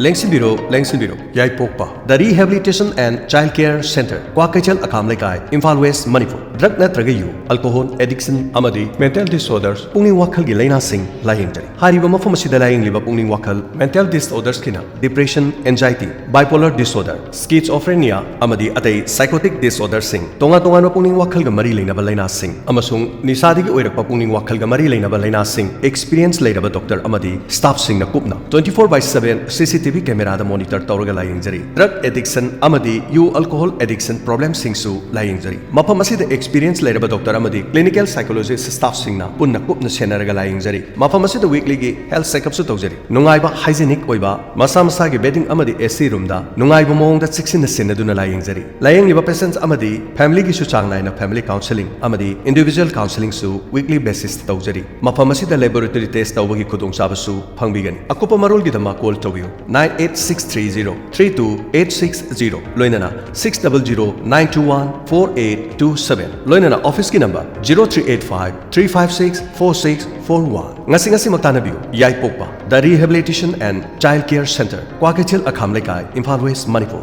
Lengsinbiro, Yaipokpa. The Rehabilitation and Child Care Centre, Centre-Kwakeithel Akham LEIKAI, Imphal West, Manipur. Drug natragayu, alcohol, addiction, amadi, mental disorders, pungning wakal gi laina sing laying jari. Hariba mafam asida laying liba pungning wakal, mental disorders kina, depression, anxiety, bipolar disorder, schizophrenia, amadi atay psychotic disorders sing. Tonga no pungning wakal ga mari laina ba laina sing. Amasung nisadi gi oirak pungning wakal ga mari laina ba laina sing. Experience laina ba doctor amadi staff sing na kupna. 24/7 CCTV camera da monitor tawraga laying jari. Drug addiction amadi you alcohol addiction problem sing su laying jari. Mafam asida experience lairaba doctor amadi clinical psychologist staff singna punna kupna senaraga laying jari. Mafam asida weekly gi health checkup su tawjari. Nungaiba hygienic oiba masa masa gi bedding amadi AC room da nungaiba mongda siksin senaduna laying jari. Laying liba patients amadi family gi su changnai na family counseling amadi individual counseling su weekly basis tawjari. Mafam asida laboratory test tawbagi khudong chaba su phangbigani. Akupa marol gi dama call tawiyo 98630-32860 loinana 600-921-4827 loinana office ki number 0385-356-4641 ngasi magtanabiyo Yaipokpa The Rehabilitation and Child Care Centre Kwakeithel Akham LEIKAI Imphal West Manipur